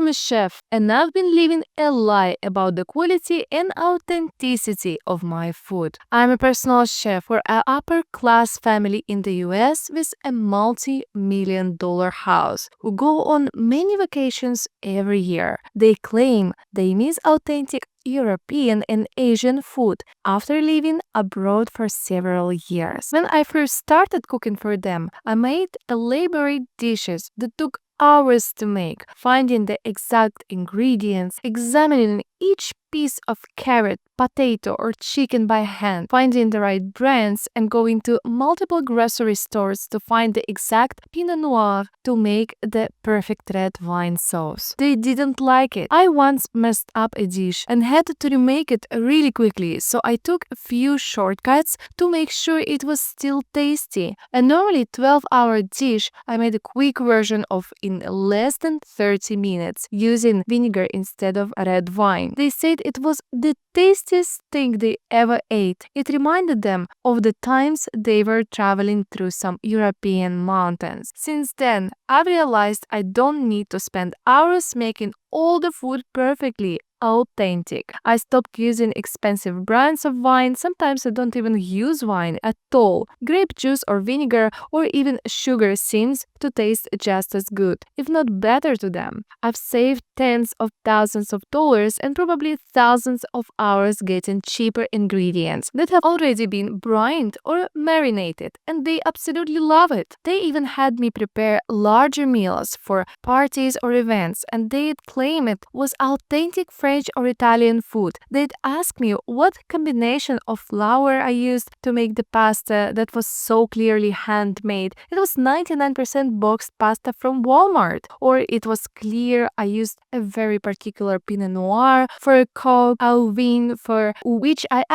I'm a chef, and I've been living a lie about the quality and authenticity of my food. I'm a personal chef for an upper-class family in the US with a multi-million-dollar house who go on many vacations every year. They claim they miss authentic European and Asian food after living abroad for several years. When I first started cooking for them, I made elaborate dishes that took hours to make, finding the exact ingredients, examining each piece of carrot, potato, or chicken by hand, finding the right brands, and going to multiple grocery stores to find the exact Pinot Noir to make the perfect red wine sauce. They didn't like it. I once messed up a dish and had to remake it really quickly, so I took a few shortcuts to make sure it was still tasty. A normally 12-hour dish, I made a quick version of in less than 30 minutes, using vinegar instead of red wine. They said it was the tastiest thing they ever ate. It reminded them of the times they were traveling through some European mountains. Since then, I've realized I don't need to spend hours making all the food perfectly authentic. I stopped using expensive brands of wine. Sometimes I don't even use wine at all. Grape juice or vinegar or even sugar seems to taste just as good, if not better to them. I've saved tens of thousands of dollars and probably thousands of hours getting cheaper ingredients that have already been brined or marinated, and they absolutely love it. They even had me prepare larger meals for parties or events, and they'd claim it was authentic French or Italian food. They'd ask me what combination of flour I used to make the pasta that was so clearly handmade. It was 99% boxed pasta from Walmart. Or it was clear I used a very particular Pinot Noir for a Coke au vin, for which I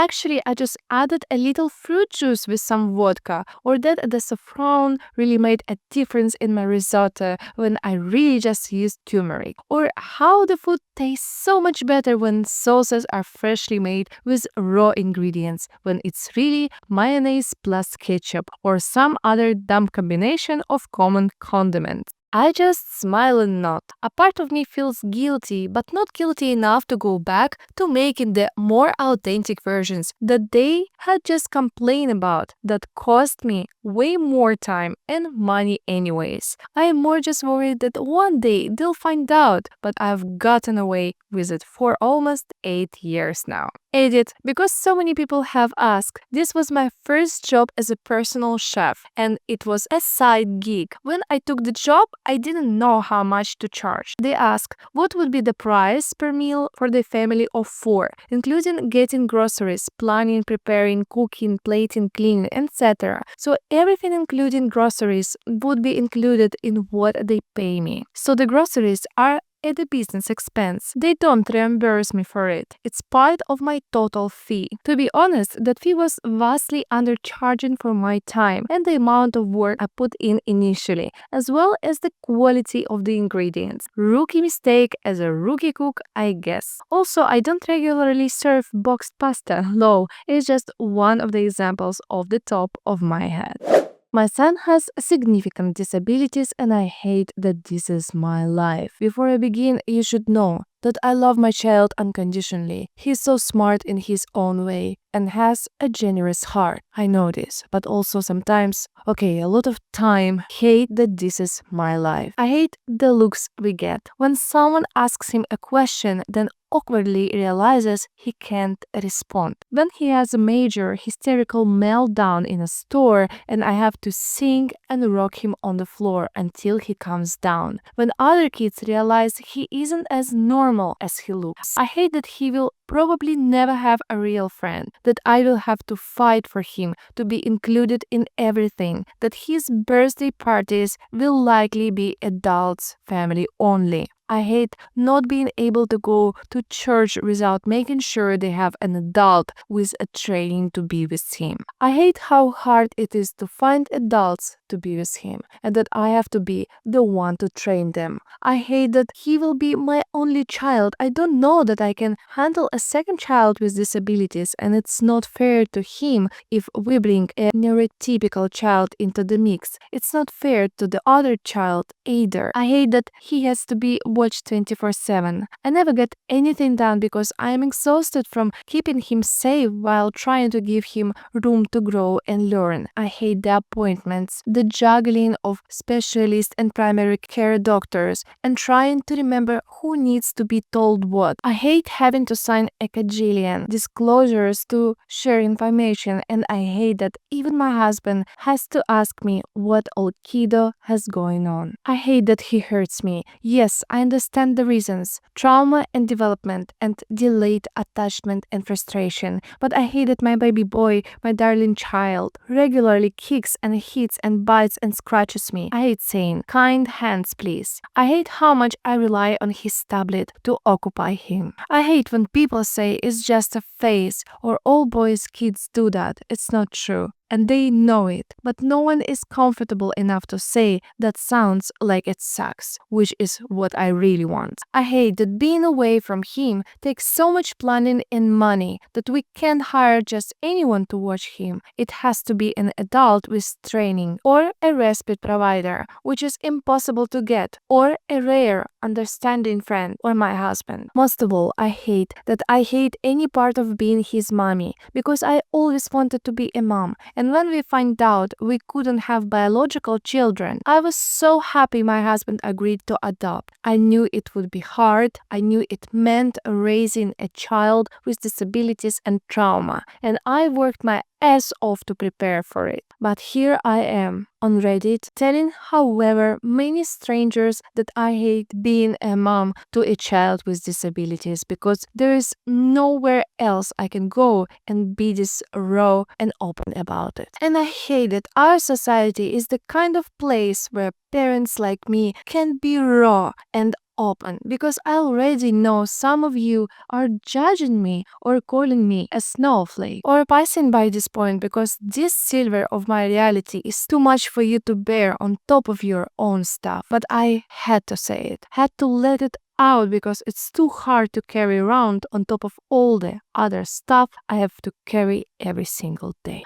just added a little fruit juice with some vodka. Or that the saffron really made a difference in my risotto when I really just used turmeric. Or how the food tastes so much better when sauces are freshly made with raw ingredients, when it's really mayonnaise plus ketchup or some other dumb combination of common condiments. I just smile and nod. A part of me feels guilty, but not guilty enough to go back to making the more authentic versions that they had just complained about, that cost me way more time and money anyways. I am more just worried that one day they'll find out, but I've gotten away with it for almost 8 years now. Edit, because so many people have asked, this was my first job as a personal chef, and it was a side gig. When I took the job, I didn't know how much to charge. They asked what would be the price per meal for the family of 4, including getting groceries, planning, preparing, cooking, plating, cleaning, etc. So everything including groceries would be included in what they pay me. So the groceries are at a business expense. They don't reimburse me for it. It's part of my total fee. To be honest, that fee was vastly undercharging for my time and the amount of work I put in initially, as well as the quality of the ingredients. Rookie mistake as a rookie cook, I guess. Also, I don't regularly serve boxed pasta. No, it's just one of the examples off the top of my head. My son has significant disabilities and I hate that this is my life. Before I begin, you should know that I love my child unconditionally. He's so smart in his own way and has a generous heart. I know this, but also sometimes, a lot of time, hate that this is my life. I hate the looks we get when someone asks him a question, then awkwardly realizes he can't respond. When he has a major hysterical meltdown in a store and I have to sing and rock him on the floor until he calms down. When other kids realize he isn't as normal as he looks. I hate that he will probably never have a real friend, that I will have to fight for him to be included in everything, that his birthday parties will likely be adults, family only. I hate not being able to go to church without making sure they have an adult with a training to be with him. I hate how hard it is to find adults to be with him and that I have to be the one to train them. I hate that he will be my only child. I don't know that I can handle a second child with disabilities, and it's not fair to him if we bring a neurotypical child into the mix. It's not fair to the other child either. I hate that he has to be watch 24/7. I never get anything done because I am exhausted from keeping him safe while trying to give him room to grow and learn. I hate the appointments, the juggling of specialists and primary care doctors, and trying to remember who needs to be told what. I hate having to sign a cajillion disclosures to share information, and I hate that even my husband has to ask me what old kiddo has going on. I hate that he hurts me. Yes, I understand the reasons: trauma and development and delayed attachment and frustration. But I hate that my baby boy, my darling child, regularly kicks and hits and bites and scratches me. I hate saying, "Kind hands, please." I hate how much I rely on his tablet to occupy him. I hate when people say it's just a phase or all boys kids do that. It's not true. And they know it, but no one is comfortable enough to say that sounds like it sucks, which is what I really want. I hate that being away from him takes so much planning and money that we can't hire just anyone to watch him. It has to be an adult with training, or a respite provider, which is impossible to get, or a rare, understanding friend, or my husband. Most of all, I hate that I hate any part of being his mommy, because I always wanted to be a mom. And when we find out we couldn't have biological children, I was so happy my husband agreed to adopt. I knew it would be hard. I knew it meant raising a child with disabilities and trauma, and I worked my ass off to prepare for it. But here I am on Reddit telling however many strangers that I hate being a mom to a child with disabilities, because there is nowhere else I can go and be this raw and open about it. And I hate that our society is the kind of place where parents like me can be raw and open, because I already know some of you are judging me or calling me a snowflake or passing by this point because this silver of my reality is too much for you to bear on top of your own stuff. But I had to say it, had to let it out, because it's too hard to carry around on top of all the other stuff I have to carry every single day.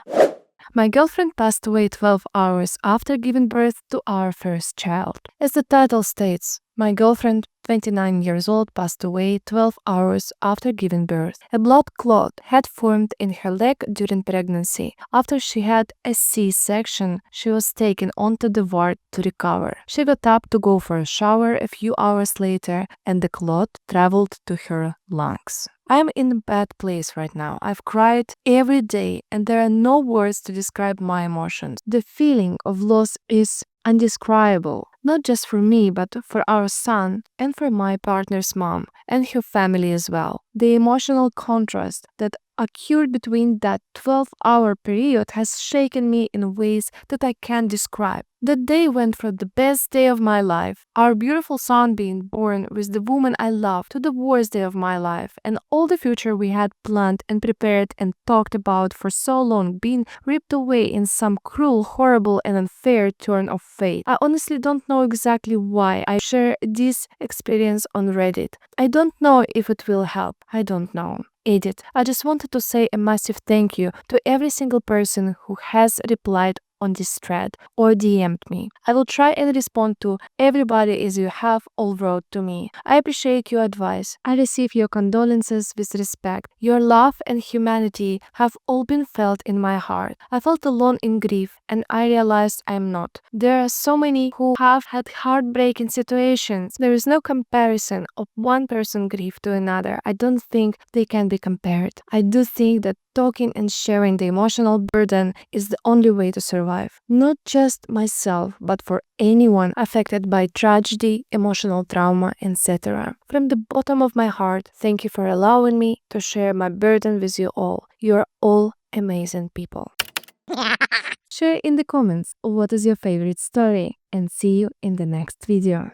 My girlfriend passed away 12 hours after giving birth to our first child. As the title states, my girlfriend, 29 years old, passed away 12 hours after giving birth. A blood clot had formed in her leg during pregnancy. After she had a C-section, she was taken onto the ward to recover. She got up to go for a shower a few hours later, and the clot traveled to her lungs. I'm in a bad place right now. I've cried every day, and there are no words to describe my emotions. The feeling of loss is indescribable, not just for me, but for our son and for my partner's mom and her family as well. The emotional contrast that occurred between that 12-hour period has shaken me in ways that I can't describe. That day went from the best day of my life, our beautiful son being born with the woman I love, to the worst day of my life, and all the future we had planned and prepared and talked about for so long being ripped away in some cruel, horrible, and unfair turn of fate. I honestly don't know exactly why I share this experience on Reddit. I don't know if it will help. I don't know. Edit. I just wanted to say a massive thank you to every single person who has replied on this thread or DM'd me. I will try and respond to everybody as you have all wrote to me. I appreciate your advice. I receive your condolences with respect. Your love and humanity have all been felt in my heart. I felt alone in grief, and I realized I am not. There are so many who have had heartbreaking situations. There is no comparison of one person's grief to another. I don't think they can be compared. I do think that talking and sharing the emotional burden is the only way to survive. Not just myself, but for anyone affected by tragedy, emotional trauma, etc. From the bottom of my heart, thank you for allowing me to share my burden with you all. You are all amazing people. Share in the comments what is your favorite story, and see you in the next video.